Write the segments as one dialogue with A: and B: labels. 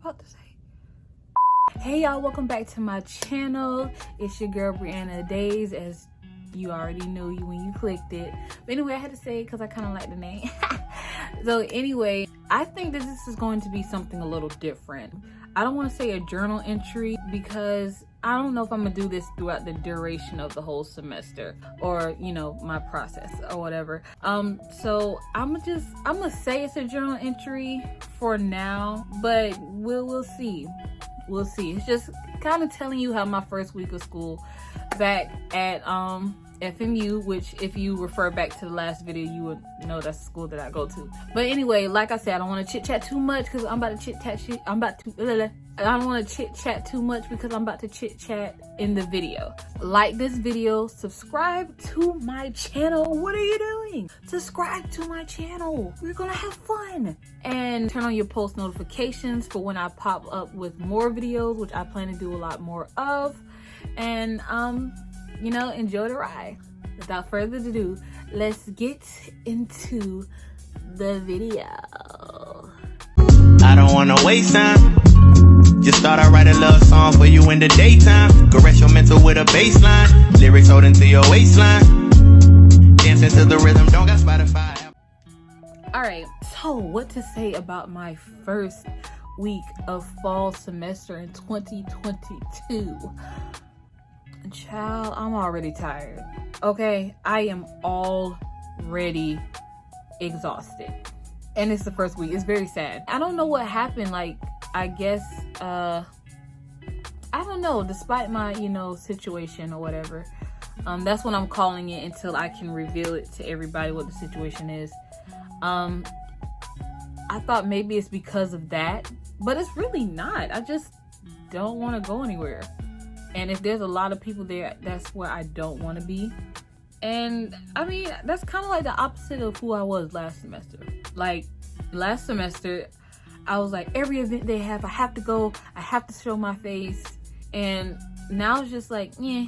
A: about to say? Hey y'all, welcome back to my channel. It's your girl Brianna Days, as you already knew you when you clicked it. But anyway, I had to say it because I kind of like the name. So anyway, I think that this is going to be something a little different. I don't want to say a journal entry because I don't know if I'm gonna do this throughout the duration of the whole semester, or you know, my process or whatever. So I'm gonna say it's a journal entry for now, but we'll see. We'll see. It's just kind of telling you how my first week of school back at FMU, which if you refer back to the last video, you would know that's the school that I go to. But anyway, like I said, I don't want to chit chat too much because I'm about to chit chat. I don't want to chit chat too much because I'm about to chit chat in the video. Like this video, subscribe to my channel. What are you doing? Subscribe to my channel. We're gonna have fun. And turn on your post notifications for when I pop up with more videos, which I plan to do a lot more of. And you know, enjoy the ride. Without further ado, let's get into the video.
B: I don't wanna waste time. Just thought I'd write a love song for you in the daytime. Caress your mental with a bass line. Lyrics holding to your waistline. Dancing to the rhythm, don't got Spotify.
A: Alright, so what to say about my first week of fall semester in 2022? Child, I'm already tired. Okay, I am already exhausted. And it's the first week. It's very sad. I don't know what happened. Like, I guess, I don't know, despite my, you know, situation or whatever. That's what I'm calling it until I can reveal it to everybody what the situation is. I thought maybe it's because of that, but it's really not. I just don't want to go anywhere. And if there's a lot of people there, that's where I don't want to be. And I mean, that's kind of like the opposite of who I was last semester. Like last semester, I was like, every event they have, I have to go. I have to show my face. And now it's just like, yeah.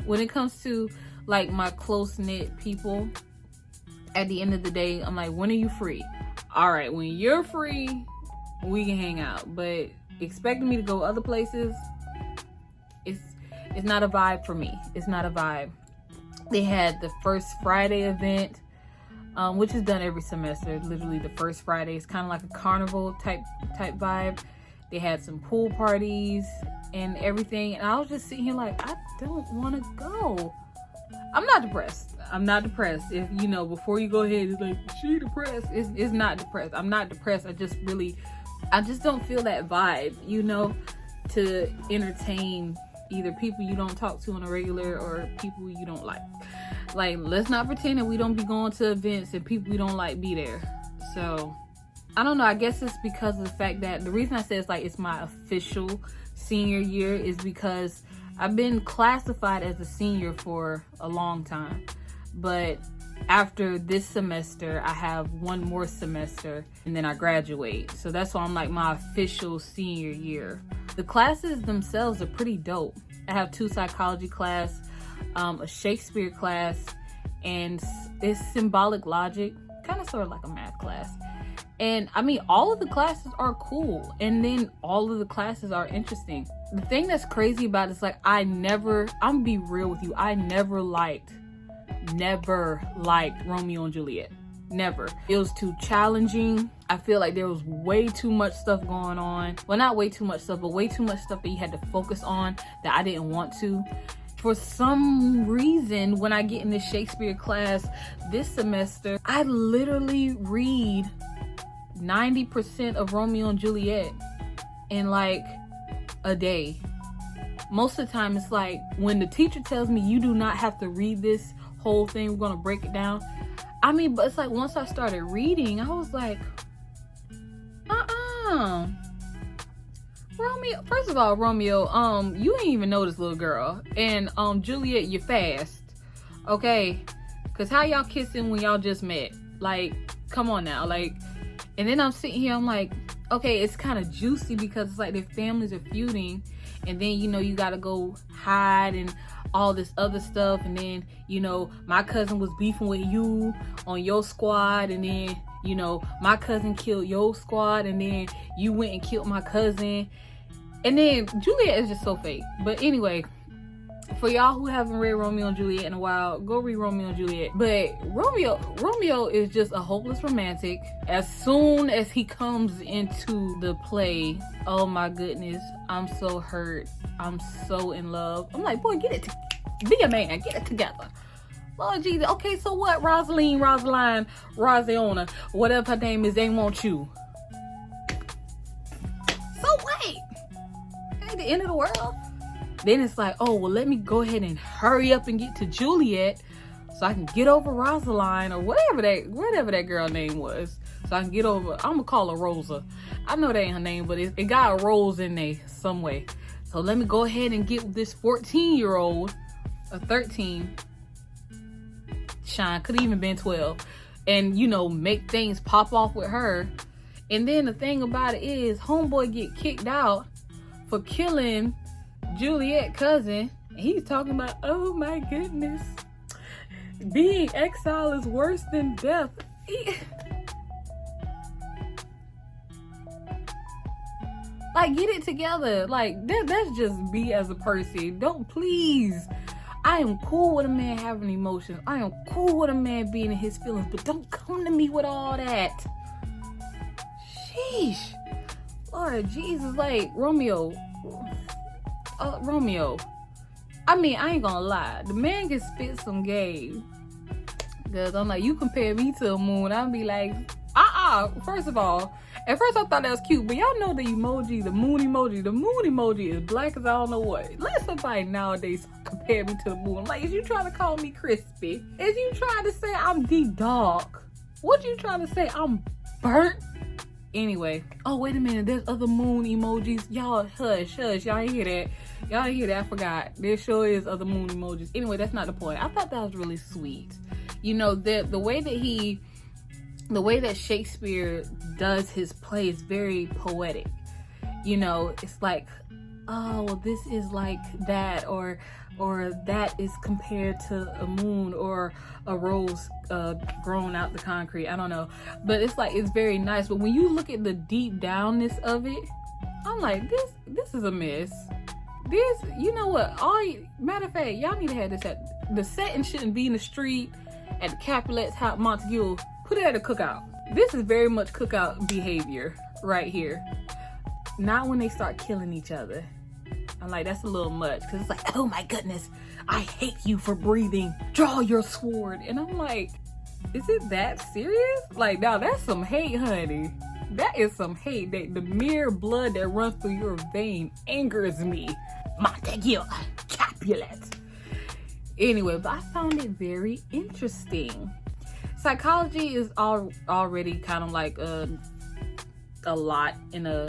A: When it comes to like my close-knit people, at the end of the day, I'm like, when are you free? All right, when you're free, we can hang out. But expecting me to go other places, it's not a vibe for me. It's not a vibe. They had the first Friday event, which is done every semester. Literally the first Friday. It's kind of like a carnival type vibe. They had some pool parties and everything, and I was just sitting here like, I don't want to go. I'm not depressed. I'm not depressed. If you know, before you go ahead, it's like, she depressed. It's not depressed. I'm not depressed. I just don't feel that vibe, you know, to entertain either people you don't talk to on a regular or people you don't like. Like, let's not pretend that we don't be going to events and people we don't like be there. So, I don't know. I guess it's because of the fact that the reason I say it's like it's my official senior year is because I've been classified as a senior for a long time. But after this semester, I have one more semester and then I graduate. So that's why I'm like my official senior year. The classes themselves are pretty dope. I have 2 psychology class, a Shakespeare class, and it's symbolic logic, kind of sort of like a math class. And I mean, all of the classes are cool. And then all of the classes are interesting. The thing that's crazy about it is like, I'm gonna be real with you. I never liked Romeo and Juliet. Never. It was too challenging. I feel like there was way too much stuff going on. Well, not way too much stuff, but way too much stuff that you had to focus on that I didn't want to. For some reason, when I get in this Shakespeare class this semester, I literally read 90% of Romeo and Juliet in like a day. Most of the time, it's like when the teacher tells me you do not have to read this whole thing, we're gonna break it down. I mean, but it's like once I started reading, I was like, Romeo, first of all, Romeo, you ain't even know this little girl. And Juliet, you're fast. Okay? Cause how y'all kissing when y'all just met? Like, come on now. Like, and then I'm sitting here, I'm like, okay, it's kind of juicy because it's like their families are feuding, and then you know you gotta go hide and all this other stuff, and then you know my cousin was beefing with you on your squad, and then you know, my cousin killed your squad, and then you went and killed my cousin. And then Juliet is just so fake. But anyway, for y'all who haven't read Romeo and Juliet in a while, go read Romeo and Juliet. But Romeo is just a hopeless romantic. As soon as he comes into the play, oh my goodness, I'm so hurt. I'm so in love. I'm like, boy, be a man, get it together. Lord Jesus. Okay, so what? Rosalind, Rosiona, whatever her name is, they want you. So wait, ain't the end of the world? Then it's like, oh, well, let me go ahead and hurry up and get to Juliet so I can get over Rosalind or whatever that girl name was. So I can get over, I'm gonna call her Rosa. I know that ain't her name, but it got a Rose in there some way. So let me go ahead and get this 14-year-old, or 13, Shine, could even been 12, and, you know, make things pop off with her. And then the thing about it is, homeboy get kicked out for killing Juliet cousin, and he's talking about, oh my goodness, being exiled is worse than death. Like, get it together. Like, that's just me as a person. Don't, please. I am cool with a man having emotions. I am cool with a man being in his feelings, but don't come to me with all that. Sheesh. Lord Jesus, like, Romeo. I mean, I ain't gonna lie. The man can spit some game. Because I'm like, you compare me to a moon, I'll be like, first of all, at first I thought that was cute, but y'all know the emoji, the moon emoji. The moon emoji is black as I don't know what. Let somebody nowadays compare me to the moon. Like, is you trying to call me crispy? Is you trying to say I'm dark? What you trying to say? I'm burnt? Anyway, oh, wait a minute, there's other moon emojis. Y'all, hush, y'all ain't hear that. Y'all ain't hear that, I forgot. There sure is other moon emojis. Anyway, that's not the point. I thought that was really sweet. You know, the way that Shakespeare does his play is very poetic. You know, it's like, oh, well, this is like that, or that is compared to a moon or a rose grown out the concrete. I don't know, but it's like, it's very nice. But when you look at the deep downness of it, I'm like, this is a mess. This, you know what? Matter of fact, y'all need to have this the setting shouldn't be in the street at the Capulet's house, Montague. Put it at a cookout. This is very much cookout behavior right here. Not when they start killing each other. I'm like, that's a little much, because it's like, oh my goodness, I hate you for breathing. Draw your sword. And I'm like, is it that serious? Like, now that's some hate, honey. That is some hate. The mere blood that runs through your vein angers me. Montague, Capulet. Anyway, but I found it very interesting. Psychology is already kind of like a lot in a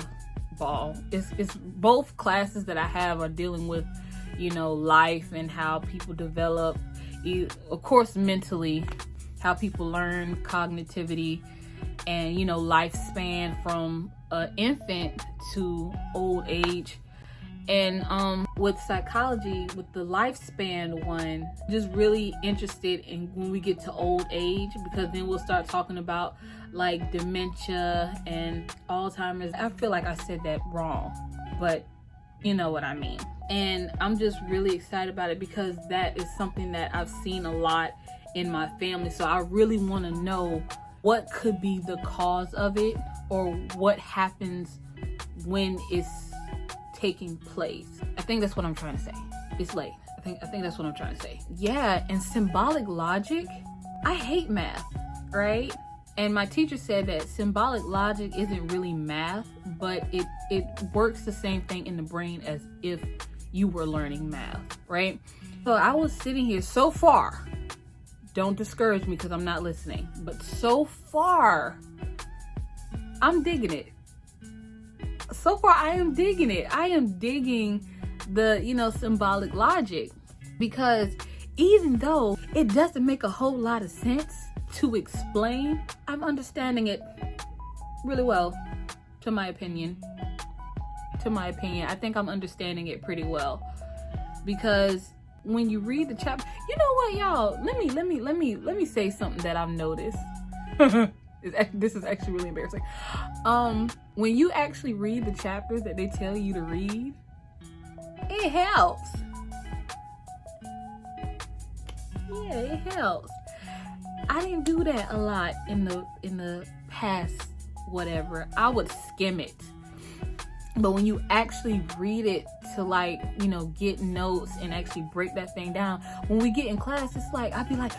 A: ball. It's both classes that I have are dealing with, you know, life and how people develop, of course, mentally, how people learn cognitivity, and, you know, lifespan from infant to old age. And with psychology, with the lifespan one, just really interested in when we get to old age, because then we'll start talking about like dementia and Alzheimer's. I feel like I said that wrong, but you know what I mean. And I'm just really excited about it, because that is something that I've seen a lot in my family. So I really want to know what could be the cause of it, or what happens when it's taking place. I think that's what I'm trying to say. It's late. I think that's what I'm trying to say. Yeah, and symbolic logic. I hate math, right? And my teacher said that symbolic logic isn't really math, but it works the same thing in the brain as if you were learning math, right? So I was sitting here so far. Don't discourage me because I'm not listening. But so far, I'm digging it. So far, I am digging it. I am digging the, you know, symbolic logic, because even though it doesn't make a whole lot of sense to explain, I'm understanding it really well, to my opinion. I think I'm understanding it pretty well, because when you read the chapter, you know what, y'all, let me say something that I've noticed. This is actually really embarrassing. When you actually read the chapters that they tell you to read, it helps. Yeah, it helps. I didn't do that a lot in the past whatever. I would skim it. But when you actually read it to, like, you know, get notes and actually break that thing down, when we get in class, it's like, I'd be like,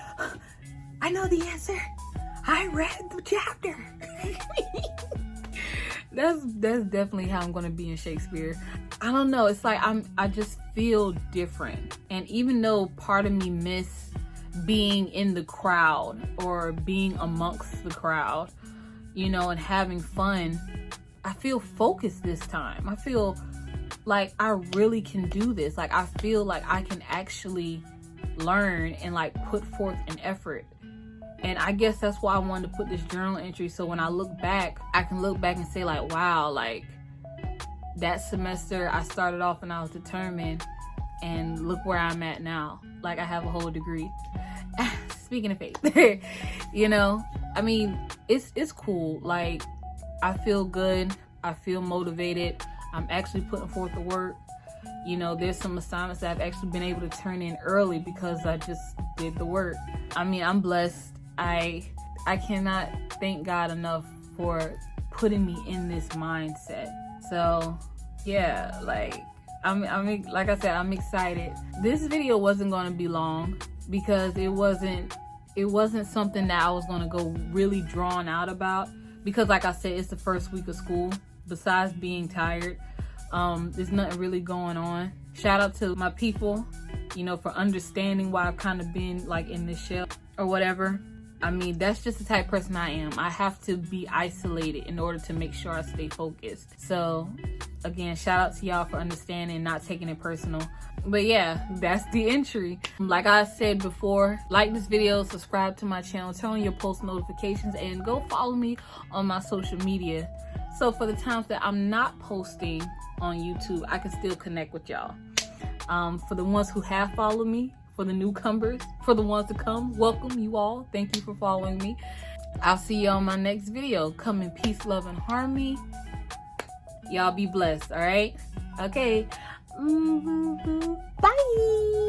A: I know the answer. I read the chapter. That's definitely how I'm gonna be in Shakespeare. I don't know. It's like I just feel different. And even though part of me miss being in the crowd or being amongst the crowd, you know, and having fun, I feel focused this time. I feel like I really can do this. Like, I feel like I can actually learn and, like, put forth an effort. And I guess that's why I wanted to put this journal entry, so when I look back, I can look back and say, like, wow, like, that semester I started off and I was determined, and look where I'm at now. Like, I have a whole degree. Speaking of faith, you know, I mean, it's cool. Like, I feel good. I feel motivated. I'm actually putting forth the work. You know, there's some assignments that I've actually been able to turn in early because I just did the work. I mean, I'm blessed. I cannot thank God enough for putting me in this mindset. So yeah, like I'm like I said, I'm excited. This video wasn't going to be long because it wasn't something that I was going to go really drawn out about, because like I said, it's the first week of school. Besides being tired, there's nothing really going on. Shout out to my people, you know, for understanding why I've kind of been like in this shell or whatever. I mean, that's just the type of person I am. I have to be isolated in order to make sure I stay focused. So again, shout out to y'all for understanding, not taking it personal. But yeah, that's the entry. Like I said before, like this video, subscribe to my channel, turn on your post notifications, and go follow me on my social media. So for the times that I'm not posting on YouTube, I can still connect with y'all. For the ones who have followed me, for the newcomers, for the ones to come, welcome you all. Thank you for following me. I'll see you on my next video. Come in peace, love, and harmony. Y'all be blessed, all right? Okay. Bye.